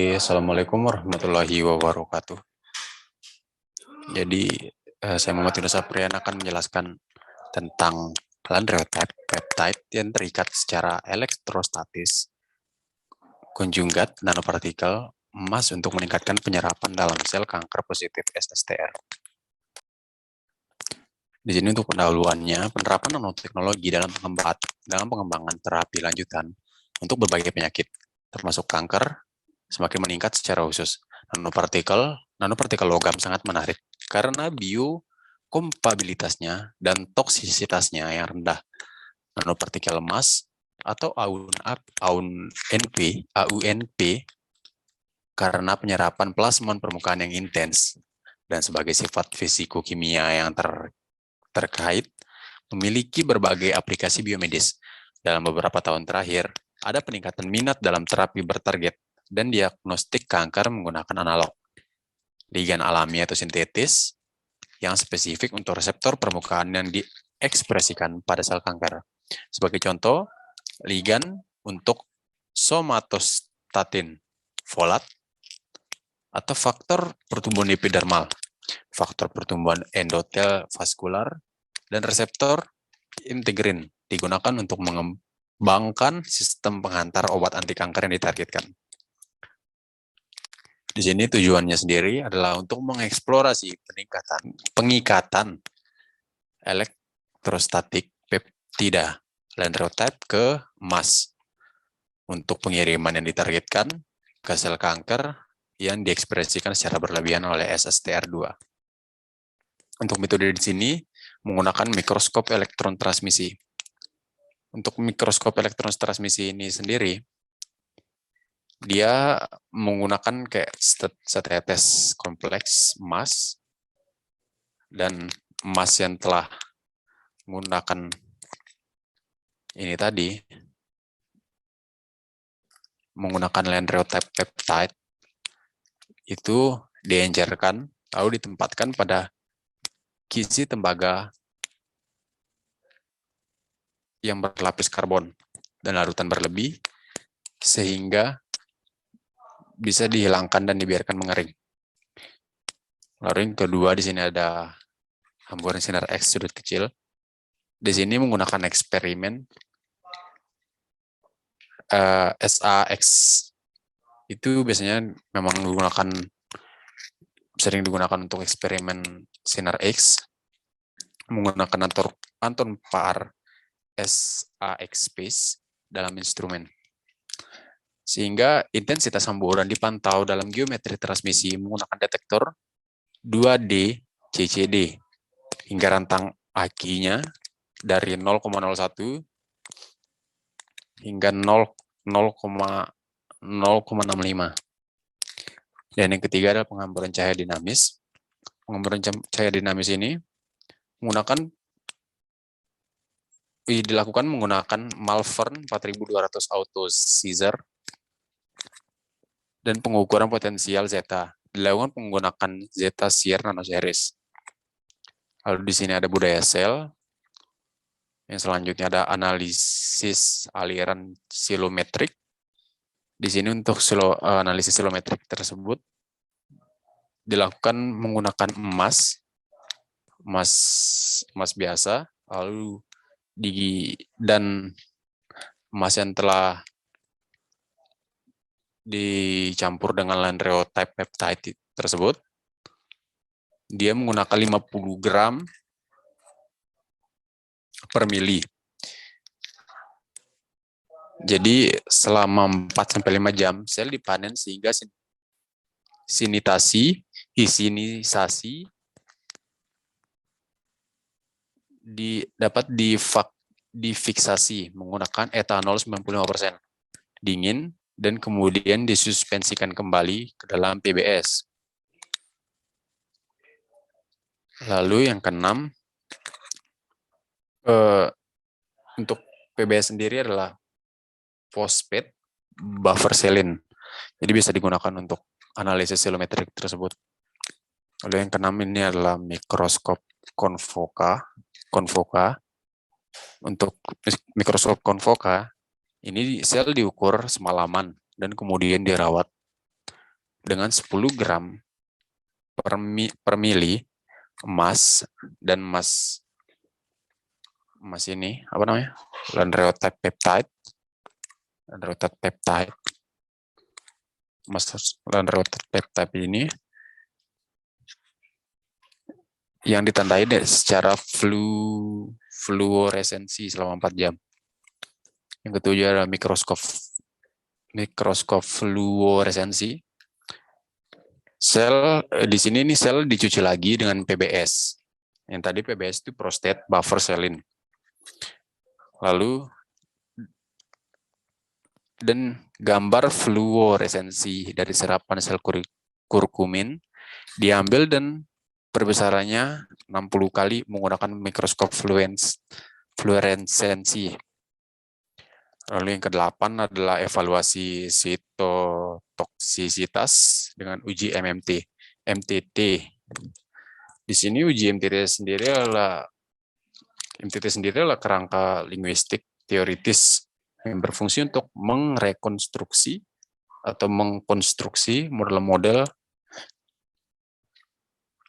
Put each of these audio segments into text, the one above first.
Assalamualaikum warahmatullahi wabarakatuh. Jadi, saya Muhammad Yunus Aprian akan menjelaskan tentang lanreotip peptide yang terikat secara elektrostatis konjugat nanopartikel emas untuk meningkatkan penyerapan dalam sel kanker positif SSTR. Di sini untuk pendahuluannya, penerapan nanoteknologi dalam pengembangan terapi lanjutan untuk berbagai penyakit, termasuk kanker, semakin meningkat secara khusus. Nanopartikel logam sangat menarik karena biokompatibilitasnya dan toksisitasnya yang rendah. Nanopartikel emas atau AUNP karena penyerapan plasmon permukaan yang intens dan sebagai sifat fisiko-kimia yang terkait memiliki berbagai aplikasi biomedis. Dalam beberapa tahun terakhir, ada peningkatan minat dalam terapi bertarget dan diagnostik kanker menggunakan analog, ligan alami atau sintetis, yang spesifik untuk reseptor permukaan yang diekspresikan pada sel kanker. Sebagai contoh, ligan untuk somatostatin, folat, atau faktor pertumbuhan epidermal, faktor pertumbuhan endotel vaskular, dan reseptor integrin digunakan untuk mengembangkan sistem penghantar obat anti kanker yang ditargetkan. Di sini tujuannya sendiri adalah untuk mengeksplorasi pengikatan elektrostatik peptida lanreotip ke emas untuk pengiriman yang ditargetkan ke sel kanker yang diekspresikan secara berlebihan oleh SSTR2. Untuk metode di sini menggunakan mikroskop elektron transmisi. Untuk mikroskop elektron transmisi ini sendiri, dia menggunakan kayak setetes kompleks emas dan emas yang telah menggunakan ini tadi menggunakan lanreotip peptide itu diencerkan lalu ditempatkan pada kisi tembaga yang berlapis karbon dan larutan berlebih sehingga bisa dihilangkan dan dibiarkan mengering. Lalu yang kedua di sini ada hamburan sinar X sudut kecil. Di sini menggunakan eksperimen SAX. Itu biasanya memang sering digunakan untuk eksperimen sinar X menggunakan Anton Paar SAX space dalam instrumen. Sehingga intensitas hamburan dipantau dalam geometri transmisi menggunakan detektor 2D CCD hingga rentang AQ-nya dari 0,01 hingga 0,065. Dan yang ketiga adalah penghamburan cahaya dinamis. Penghamburan cahaya dinamis ini dilakukan menggunakan Malvern 4200 auto Caesar dan pengukuran potensial zeta dilakukan menggunakan zeta shear nanoseries. Lalu di sini ada budaya sel. Yang selanjutnya ada analisis aliran silometrik. Di sini untuk analisis silometrik tersebut dilakukan menggunakan emas biasa, lalu dan emas yang telah dicampur dengan lanreotip peptide tersebut, dia menggunakan 50 gram per mili. Jadi selama 4-5 jam sel dipanen sehingga isinisasi dapat difiksasi menggunakan etanol 95% dingin dan kemudian disuspensikan kembali ke dalam PBS. Lalu yang keenam, untuk PBS sendiri adalah fosfat buffer selin. Jadi bisa digunakan untuk analisis silometrik tersebut. Lalu yang keenam ini adalah mikroskop konvoka. Untuk mikroskop konvoka, ini sel diukur semalaman dan kemudian dirawat dengan 10 gram per mili emas, dan emas ini apa namanya, lanreotide peptide, emas lanreotide peptide ini yang ditandai secara fluoresensi selama 4 jam. Yang ketujuh adalah mikroskop fluoresensi. Sel di sini nih sel dicuci lagi dengan PBS. Yang tadi PBS itu prostate buffer cellin. Lalu dan gambar fluoresensi dari serapan sel kurkumin diambil dan perbesarannya 60 kali menggunakan mikroskop fluoresensi. Lalu yang ke-8 adalah evaluasi sitotoksisitas dengan uji MTT. Di sini uji MTT sendiri adalah kerangka linguistik teoritis yang berfungsi untuk mengkonstruksi model-model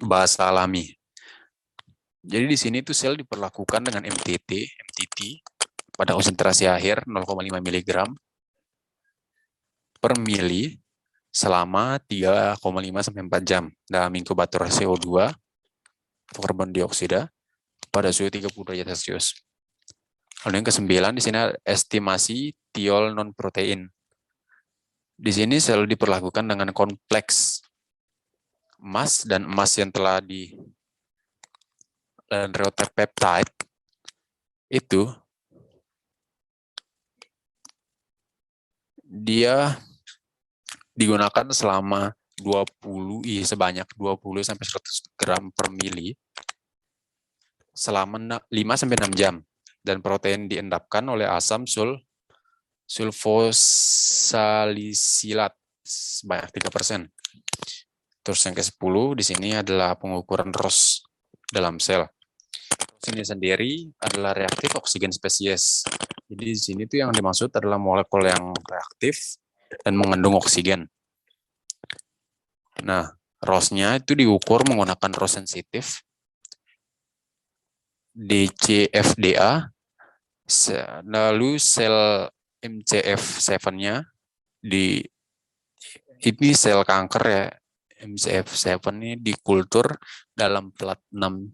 bahasa alami. Jadi di sini tuh sel diperlakukan dengan MTT pada konsentrasi akhir 0,5 mg per mili selama 3,5 sampai 4 jam dalam inkubator CO2 atau karbon dioksida pada suhu 30 derajat Celcius. Lalu yang ke-9 di sini estimasi tiol non protein. Di sini sel diperlakukan dengan kompleks emas, dan emas yang telah di lanreotide peptide itu dia digunakan selama sebanyak 20 sampai 100 gram per mili selama 5 sampai 6 jam, dan protein diendapkan oleh asam sulfosalisilat sebanyak 3%. Terus yang ke-10 di sini adalah pengukuran ROS dalam sel. ROS ini sendiri adalah reaktif oksigen spesies. Jadi di sini tuh yang dimaksud adalah molekul yang reaktif dan mengandung oksigen. Nah, ROS-nya itu diukur menggunakan ROS sensitif DCFDA, lalu sel MCF7-nya ini sel kanker ya, MCF7 ini dikultur dalam plat 6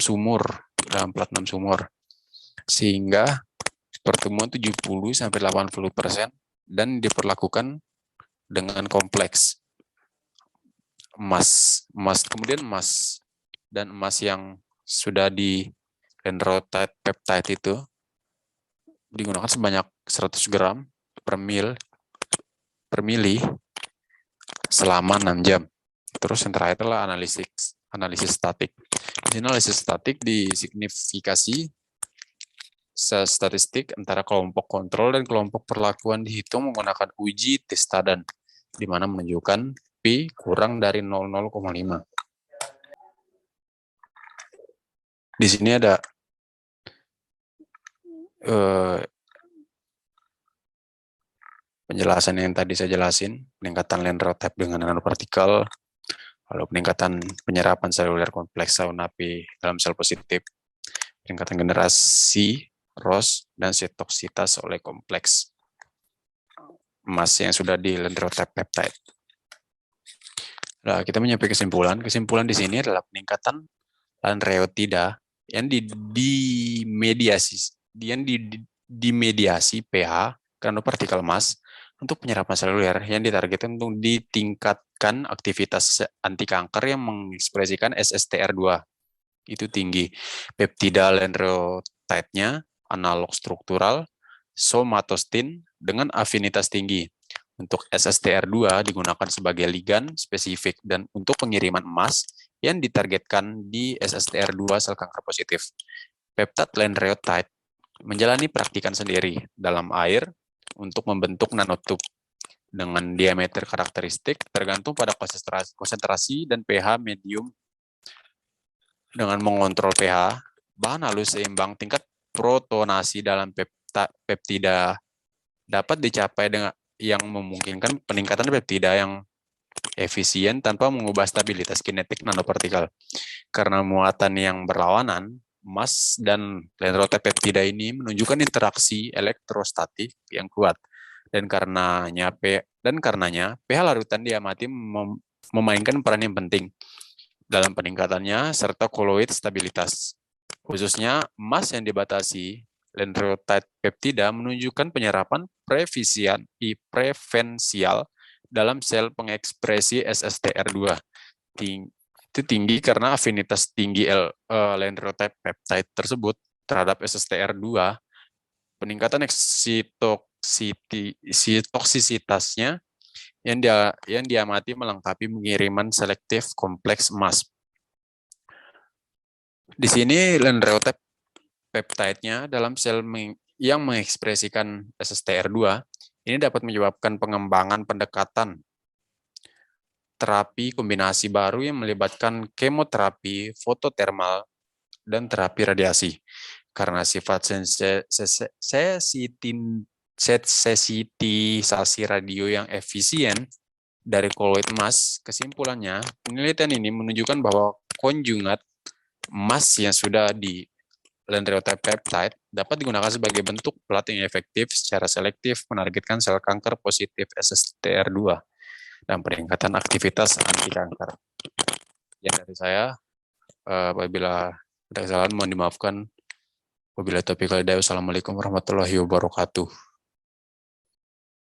sumur, sehingga pertemuan 70 sampai 80% dan diperlakukan dengan kompleks emas yang sudah di lanreotide peptide itu digunakan sebanyak 100 gram per mili selama 6 jam. Terus yang terakhir adalah analisis statik. Di sini analisis statik disignifikasi statistik antara kelompok kontrol dan kelompok perlakuan dihitung menggunakan uji Testadan, di mana menunjukkan P kurang dari 0,5. Di sini ada penjelasan yang tadi saya jelasin, peningkatan lanreotide dengan nanopartikel, lalu peningkatan penyerapan seluler kompleks saun api dalam sel positif, peningkatan generasi ROS, dan sitoksitas oleh kompleks emas yang sudah di lanreotide peptide. Nah, kita menyampai kesimpulan. Kesimpulan di sini adalah peningkatan lanreotida yang dimediasi pH nanopartikel emas untuk penyerapan seluler yang ditargetkan untuk ditingkatkan aktivitas anti kanker yang mengekspresikan SSTR2 itu tinggi. Peptida lanreotide-nya analog struktural somatostin dengan afinitas tinggi. Untuk SSTR2 digunakan sebagai ligan spesifik dan untuk pengiriman emas yang ditargetkan di SSTR2 sel kanker positif. Peptide lanreotide menjalani praktikan sendiri dalam air untuk membentuk nanotub dengan diameter karakteristik tergantung pada konsentrasi dan pH medium. Dengan mengontrol pH, bahan halus seimbang tingkat protonasi dalam peptida dapat dicapai yang memungkinkan peningkatan peptida yang efisien tanpa mengubah stabilitas kinetik nanopartikel. Karena muatan yang berlawanan, Mas dan lenrotepeptida ini menunjukkan interaksi elektrostatik yang kuat. Dan karenanya pH larutan diamati memainkan peran yang penting dalam peningkatannya serta koloid stabilitas. Khususnya emas yang dibatasi lenrotate peptida menunjukkan penyerapan preferensial dalam sel pengekspresi SSTR2. Itu tinggi karena afinitas tinggi lenrotate peptide tersebut terhadap SSTR2. Peningkatan toksisitasnya yang diamati melengkapi pengiriman selektif kompleks emas. Di sini lenrotate peptide-nya dalam sel yang mengekspresikan SSTR2 ini dapat menyebabkan pengembangan pendekatan terapi kombinasi baru yang melibatkan kemoterapi, fototermal, dan terapi radiasi. Karena sifat sensitisasi radio yang efisien dari koloid emas, kesimpulannya, penelitian ini menunjukkan bahwa konjugat emas yang sudah di lenrotate peptide dapat digunakan sebagai bentuk pelat yang efektif secara selektif menargetkan sel kanker positif SSTR2 dan peningkatan aktivitas anti kanker. Yang dari saya, apabila ada kesalahan mohon dimaafkan. Wabillahi taufiq wal hidayah. Wassalamualaikum warahmatullahi wabarakatuh.